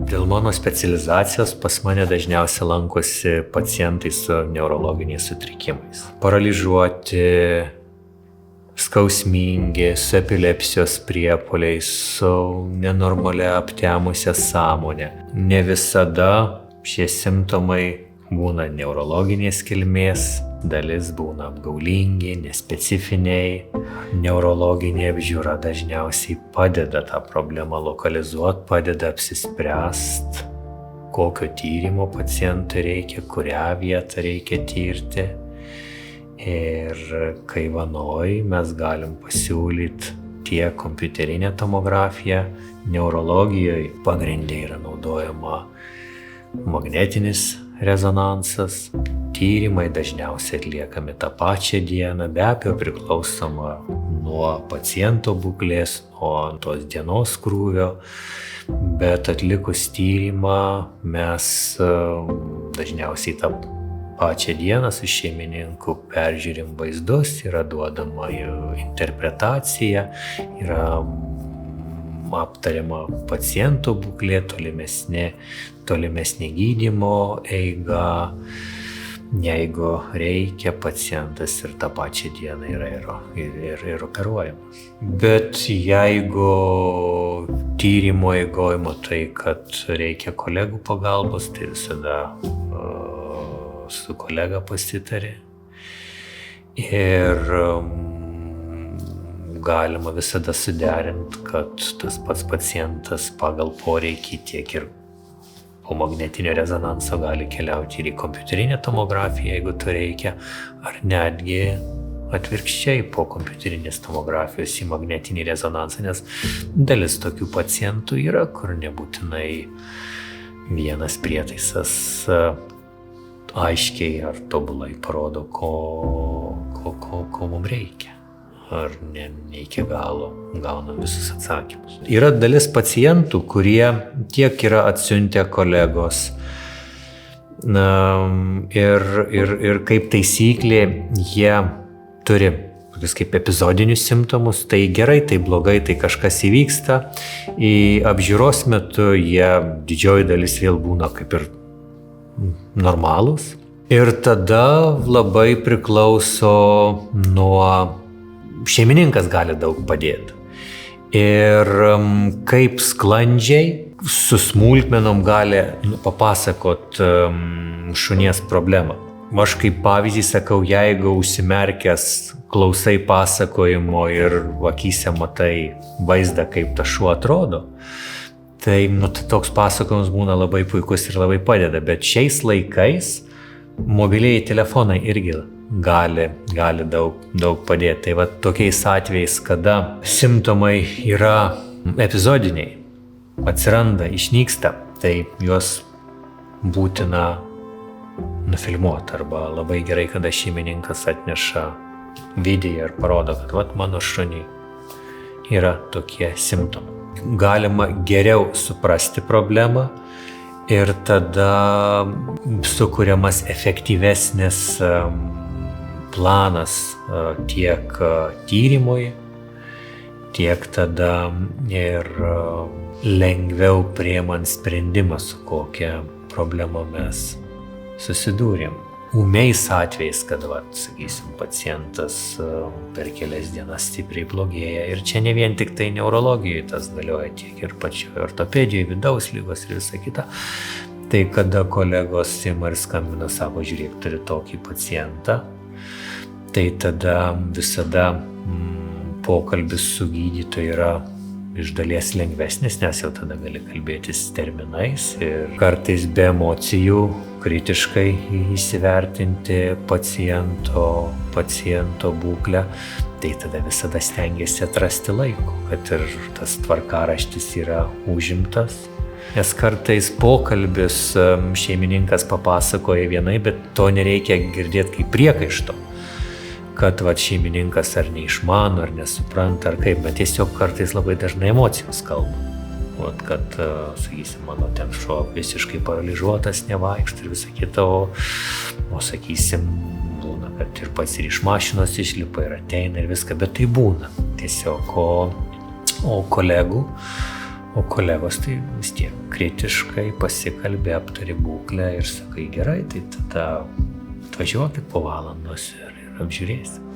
Dėl mano specializacijos pas mane dažniausiai lankosi pacientai su neurologiniais sutrikimais. Paralyžiuoti, skausmingi, su epilepsijos priepuoliais, su nenormalia aptemusia sąmonė. Ne visada šie simptomai būna neurologinės kilmės, dalis būna apgaulingi, nespecifiniai. Neurologinė apžiūra dažniausiai padeda tą problemą lokalizuoti, padeda apsispręsti, kokio tyrimo pacientui reikia, kurią vietą reikia tirti. Ir kai vanoj mes galim pasiūlyti tiek kompiuterinę tomografiją, neurologijoje pagrindė yra naudojama magnetinis rezonansas. Tyrimai dažniausiai atliekami tą pačią dieną, be abejo priklausoma nuo paciento būklės, nuo tos dienos krūvio, bet atlikus tyrimą mes dažniausiai tą pačią dieną su šeimininku peržiūrim vaizdus, yra duodama interpretacija, yra aptariama paciento būklė, tolimesnė gydymo eiga. Jeigu reikia, pacientas ir tą pačią dieną yra ir operuojamas. Bet jeigu tyrimo eigoje matai, kad reikia kolegų pagalbos, tai visada su kolega pasitari. Ir galima visada suderinti, kad tas pats pacientas pagal poreikį tiek ir po magnetinio rezonanso gali keliauti ir į kompiuterinę tomografiją, jeigu to reikia, ar netgi atvirkščiai po kompiuterinės tomografijos į magnetinį rezonansą, nes dalis tokių pacientų yra, kur nebūtinai vienas prietaisas aiškiai ar tobulai parodo, ko mums reikia. Ar ne iki galo gaunam visus atsakymus. Yra dalis pacientų, kurie tiek yra atsiuntę kolegos ir kaip taisyklė jie turi tokius kaip epizodinius simptomus, tai gerai, tai blogai, tai kažkas įvyksta. Į apžiūros metu jie didžioji dalis vėl būna kaip ir normalūs. Ir tada labai priklauso nuo šeimininkas gali daug padėti. Ir kaip sklandžiai su smulkmenom gali papasakot šunies problemą. Aš kaip pavyzdį sakau, jeigu užsimerkęs klausai pasakojimo ir akyse matai vaizdą, kaip tas šuo atrodo, tai toks pasakojimas būna labai puikus ir labai padeda. Bet šiais laikais mobilieji telefonai irgi gali daug padėti. Tai va tokiais atvejais, kada simptomai yra epizodiniai, atsiranda, išnyksta, tai juos būtina nufilmuoti. Arba labai gerai, kada šeimininkas atneša video ir parodo, kad vat mano šuniui yra tokie simptomai. Galima geriau suprasti problemą ir tada sukuriamas efektyvesnis planas tiek tyrimui, tiek tada ir lengviau priimant sprendimą, su kokia problema mes susidūrėm. Ūmiais atvejais, kad, sakysim, pacientas per kelias dienas stipriai blogėja. Ir čia ne vien tik tai neurologijoje tas galioja, tiek ir pačioje ortopedijoje, vidaus lygos ir visa kita. Tai kada kolegos ima ir skambina, sako, žiūrėk, turi tokį pacientą, tai tada visada pokalbis su gydytoju yra iš dalies lengvesnis, nes jau tada gali kalbėtis terminais ir kartais be emocijų kritiškai įsivertinti paciento būklę, tai tada visada stengiasi atrasti laiko, kad ir tas tvarkaraštis yra užimtas. Nes kartais pokalbis šeimininkas papasakoja vienai, bet to nereikia girdėti kaip priekaišto, kad šeimininkas ar neišmano, ar nesupranta, ar kaip, bet tiesiog kartais labai dažnai emocijos kalba. Kad, sakysim, mano ten šuo visiškai paralyžiuotas, nevaikšto ir visą kitą, o sakysim, būna, kad ir pats ir iš mašinos išlipa ir ateina ir viską, bet tai būna tiesiog, o O kolegos tai vis tiek kritiškai pasikalbė, aptari būklę ir sakai, gerai, tai tada atvažiuokit po valandos ir apžiūrėsim.